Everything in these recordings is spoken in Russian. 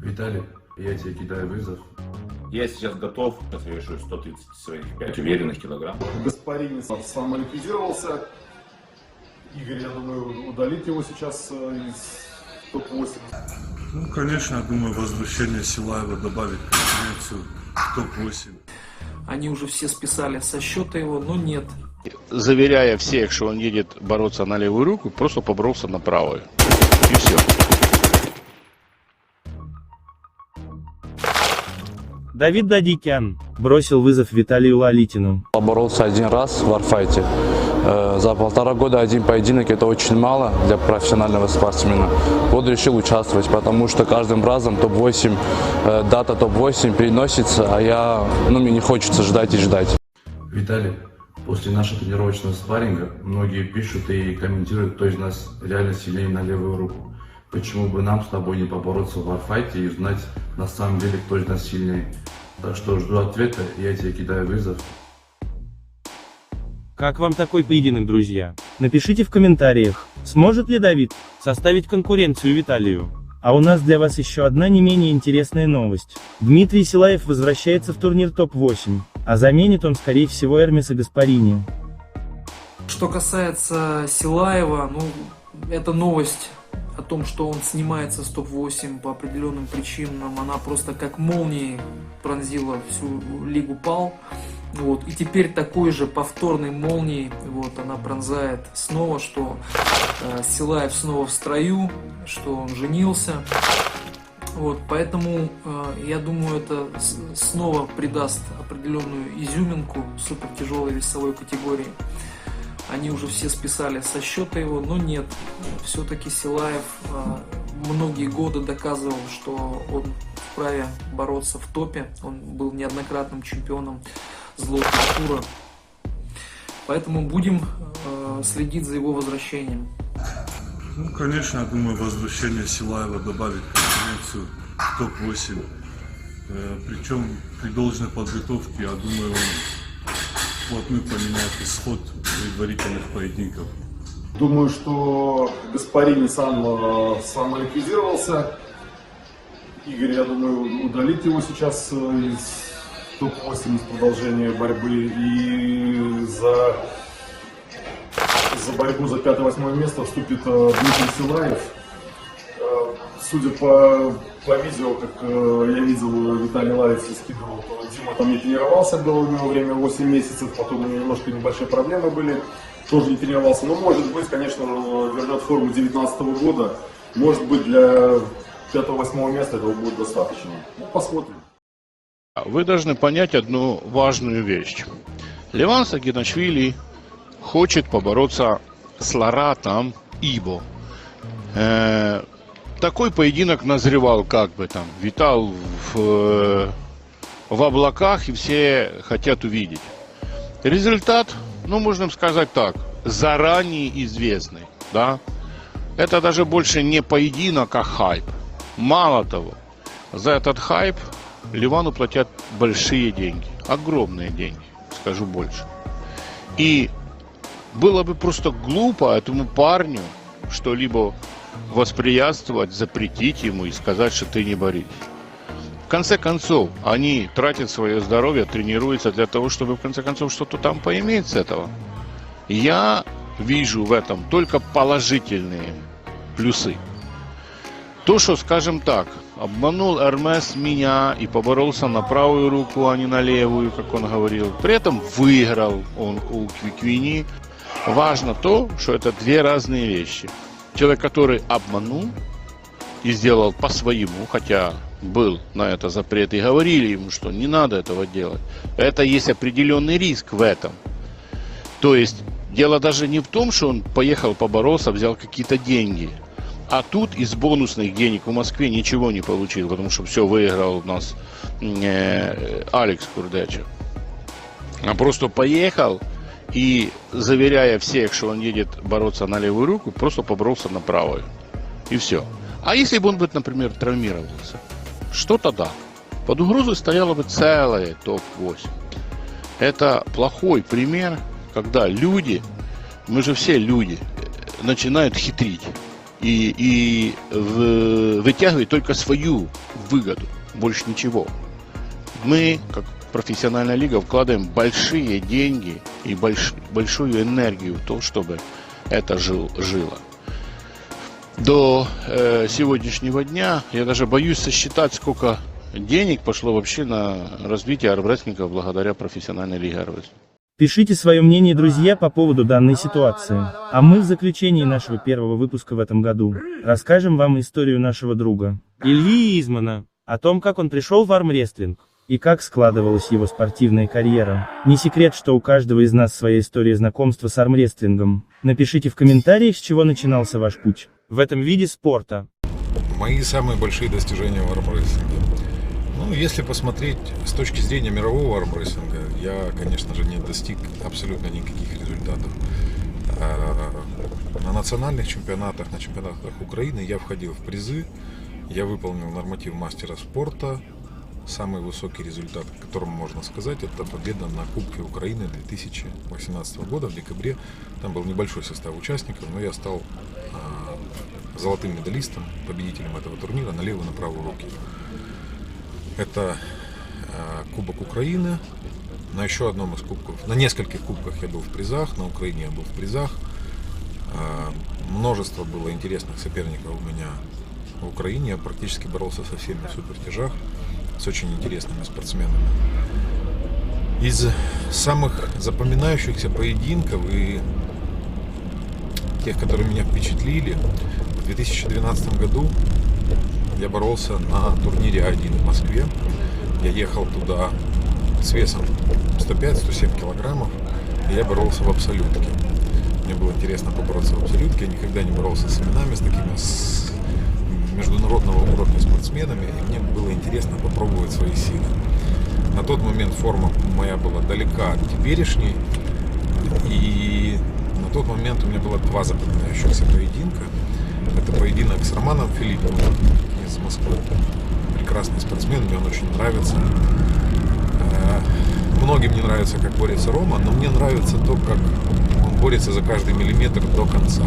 Виталий, я тебе кидаю вызов. Я сейчас готов, совершить 130 своих 5 уверенных килограмм. Гаспарини самоликвидировался. Игорь, я думаю, удалить его сейчас из топ-8. Ну, конечно, я думаю, возвращение Силаева добавит конкуренцию в топ-8. Они уже все списали со счета его, но нет. Заверяя всех, что он едет бороться на левую руку, просто поборолся на правую. И все. Давид Дадикян бросил вызов Виталию Лалитину. Поборолся один раз в варфайте. За 1,5 года один поединок — это очень мало для профессионального спортсмена. Вот решил участвовать, потому что каждым разом топ-8, дата топ-8 переносится, а мне не хочется ждать и ждать. Виталий, после нашего тренировочного спарринга многие пишут и комментируют, кто из нас реально сильнее на левую руку. Почему бы нам с тобой не побороться в варфайте и узнать на самом деле, кто из нас сильнее? Так что жду ответа, я тебе кидаю вызов. Как вам такой поединок, друзья? Напишите в комментариях, сможет ли Давид составить конкуренцию Виталию. А у нас для вас еще одна не менее интересная новость. Дмитрий Силаев возвращается в турнир топ-8, а заменит он, скорее всего, Эрмеса Гаспарини. Что касается Силаева, эта новость о том, что он снимается с топ-8 по определенным причинам, она просто как молнией пронзила всю лигу ПАЛ. И теперь такой же повторной молнией она пронзает снова, что Силаев снова в строю, что он женился. Поэтому я думаю, это снова придаст определенную изюминку супертяжелой весовой категории. Они уже все списали со счета его, но нет. Все-таки Силаев многие годы доказывал, что он вправе бороться в топе. Он был неоднократным чемпионом золотого тура. Поэтому будем следить за его возвращением. Ну, конечно, я думаю, возвращение Силаева добавит конкуренцию в топ-8. Причем при должной подготовке, я думаю, он вплотную поменяет исход предварительных поединков. Думаю, что Гаспарини самоликвидировался. Игорь, я думаю, удалить его сейчас из топ-8 из продолжения борьбы. И за борьбу за 5-8 место вступит Дмитрий Силаев. Судя по видео, как я видел, Виталий Лалиц скидывал, то Дима там не тренировался, было у него время 8 месяцев, потом у него немножко небольшие проблемы были, тоже не тренировался. Но может быть, конечно, вернет форму 2019 года, может быть, для 5-8 места этого будет достаточно. Посмотрим. Вы должны понять одну важную вещь. Леван Сагинашвили хочет побороться с Ларатом Ибо. Такой поединок назревал, витал в облаках, и все хотят увидеть. Результат, можно сказать так, заранее известный, да? Это даже больше не поединок, а хайп. Мало того, за этот хайп Левану платят большие деньги, огромные деньги, скажу больше. И было бы просто глупо этому парню что-либо воспрепятствовать, запретить ему и сказать, что ты не борись. В конце концов, они тратят свое здоровье, тренируются для того, чтобы в конце концов что-то там поиметь с этого. Я вижу в этом только положительные плюсы. То, что, скажем так, обманул Эрмес меня и поборолся на правую руку, а не на левую, как он говорил. При этом выиграл он у Квиквини. Важно то, что это две разные вещи. Человек, который обманул и сделал по-своему, хотя был на это запрет и говорили ему, что не надо этого делать. Это есть определенный риск в этом. То есть дело даже не в том, что он поехал побороться, взял какие-то деньги. А тут из бонусных денег в Москве ничего не получил, потому что все выиграл у нас Алекс Курдечев. А просто поехал и, заверяя всех, что он едет бороться на левую руку, просто поборолся на правую. И все. А если бы он, например, травмировался? Что тогда? Под угрозой стояло бы целое топ-8. Это плохой пример, когда люди, мы же все люди, начинают хитрить. и вытягивает только свою выгоду, больше ничего. Мы, как профессиональная лига, вкладываем большие деньги и большую энергию в то, чтобы это жило. До сегодняшнего дня я даже боюсь сосчитать, сколько денег пошло вообще на развитие армрестлинга благодаря профессиональной лиге армрестлинга. Пишите свое мнение, друзья, по поводу данной ситуации. А мы в заключении нашего первого выпуска в этом году расскажем вам историю нашего друга Ильи Измана, о том, как он пришел в армрестлинг и как складывалась его спортивная карьера. Не секрет, что у каждого из нас своя история знакомства с армрестлингом. Напишите в комментариях, с чего начинался ваш путь в этом виде спорта. Мои самые большие достижения в армрестлинге. Ну, если посмотреть с точки зрения мирового армрестлинга, я, конечно же, не достиг абсолютно никаких результатов. На национальных чемпионатах, на чемпионатах Украины я входил в призы, я выполнил норматив мастера спорта. Самый высокий результат, о котором можно сказать, это победа на Кубке Украины 2018 года в декабре. Там был небольшой состав участников, но я стал золотым медалистом, победителем этого турнира на левую и на правую руки. Это Кубок Украины. На еще одном из кубков, на нескольких кубках я был в призах, на Украине я был в призах. Множество было интересных соперников у меня в Украине. Я практически боролся со всеми в супертяжах, с очень интересными спортсменами. Из самых запоминающихся поединков и тех, которые меня впечатлили, в 2012 году я боролся на турнире А1 в Москве. Я ехал туда с весом 105-107 килограммов, и я боролся в абсолютке. Мне было интересно побороться в абсолютке. Я никогда не боролся с именами, с такими международного уровня спортсменами, и мне было интересно попробовать свои силы. На тот момент форма моя была далека от теперешней, и на тот момент у меня было два запоминающихся поединка. Это поединок с Романом Филипповым из Москвы. Прекрасный спортсмен, мне он очень нравится. Многим не нравится, как борется Рома, но мне нравится то, как он борется за каждый миллиметр до конца.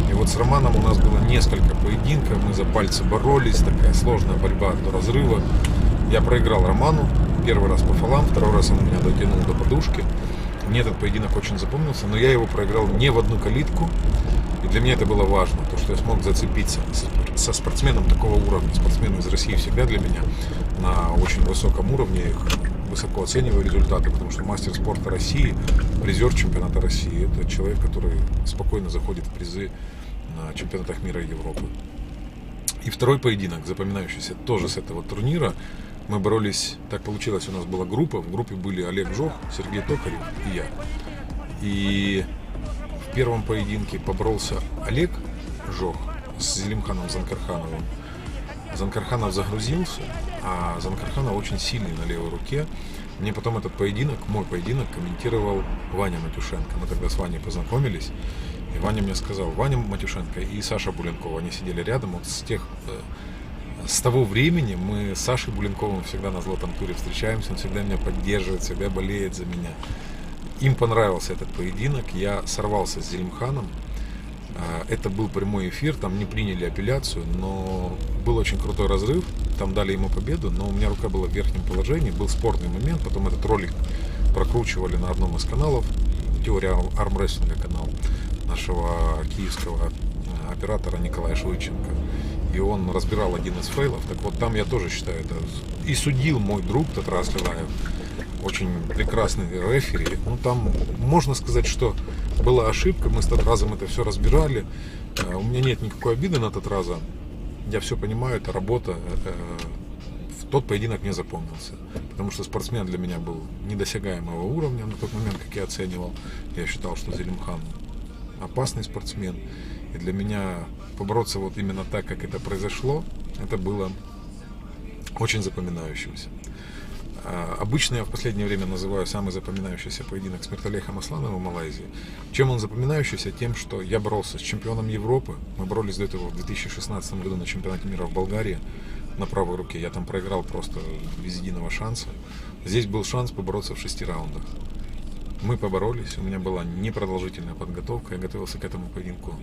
И вот с Романом у нас было несколько поединков, мы за пальцы боролись, такая сложная борьба до разрыва. Я проиграл Роману, первый раз по фалам, второй раз он меня дотянул до подушки. Мне этот поединок очень запомнился, но я его проиграл не в одну калитку. И для меня это было важно, то, что я смог зацепиться со спортсменом такого уровня. Спортсмены из России всегда для меня на очень высоком уровне, их высоко оцениваю результаты, потому что мастер спорта России, призер чемпионата России, это человек, который спокойно заходит в призы на чемпионатах мира и Европы. И второй поединок, запоминающийся тоже с этого турнира, мы боролись, так получилось, у нас была группа, в группе были Олег Жох, Сергей Токарев и я. И в первом поединке поборолся Олег Жох с Зелимханом Занкархановым. Занкарханов загрузился, а Занкарханов очень сильный на левой руке. Мне потом этот поединок, мой поединок, комментировал Ваня Матюшенко. Мы тогда с Ваней познакомились, и Ваня мне сказал, Ваня Матюшенко и Саша Буленков, они сидели рядом. Вот с того времени мы с Сашей Буленковым всегда на Золотом туре встречаемся, он всегда меня поддерживает, всегда болеет за меня. Им понравился этот поединок, я сорвался с Зелимханом. Это был прямой эфир, там не приняли апелляцию, но был очень крутой разрыв, там дали ему победу, но у меня рука была в верхнем положении, был спорный момент, потом этот ролик прокручивали на одном из каналов, теория армрестлинга канал нашего киевского оператора Николая Швыдченко, и он разбирал один из фейлов, так вот там я тоже считаю это, и судил мой друг Татрас Лилаев, очень прекрасный рефери. Ну, там можно сказать, что была ошибка, мы с Татразом это все разбирали. У меня нет никакой обиды на Татраза. Я все понимаю, это работа. Тот поединок мне запомнился. Потому что спортсмен для меня был недосягаемого уровня на тот момент, как я оценивал. Я считал, что Зелимхан опасный спортсмен. И для меня побороться вот именно так, как это произошло, это было очень запоминающимся. Обычно я в последнее время называю самый запоминающийся поединок с Мирталехом Аслановым в Малайзии. Чем он запоминающийся? Тем, что я боролся с чемпионом Европы. Мы боролись до этого в 2016 году на чемпионате мира в Болгарии на правой руке. Я там проиграл просто без единого шанса. Здесь был шанс побороться в 6 раундах. Мы поборолись, у меня была непродолжительная подготовка. Я готовился к этому поединку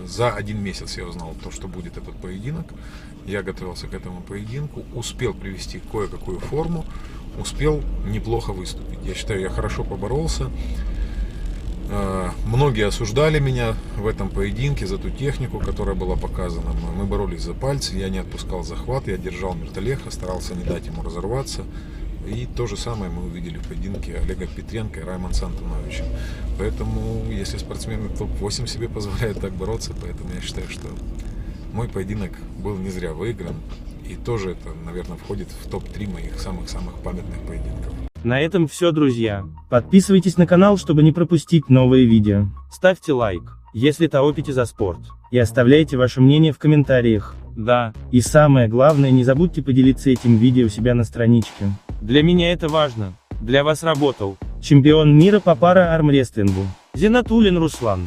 за 1 месяц я узнал то, что будет этот поединок. Я готовился к этому поединку, успел привести кое-какую форму, успел неплохо выступить. Я считаю, я хорошо поборолся. Многие осуждали меня в этом поединке за ту технику, которая была показана. Мы боролись за пальцы, я не отпускал захват, я держал Мирталеха, старался не дать ему разорваться. И то же самое мы увидели в поединке Олега Петренко и Раймонда Антоновича. Поэтому, если спортсмены топ-8 себе позволяют так бороться, поэтому я считаю, что мой поединок был не зря выигран. И тоже это, наверное, входит в топ-3 моих самых-самых памятных поединков. На этом все, друзья. Подписывайтесь на канал, чтобы не пропустить новые видео. Ставьте лайк, если топите за спорт. И оставляйте ваше мнение в комментариях. Да, и самое главное, не забудьте поделиться этим видео у себя на страничке. Для меня это важно. Для вас работал чемпион мира по пара-армрестлингу Зинатуллин Руслан.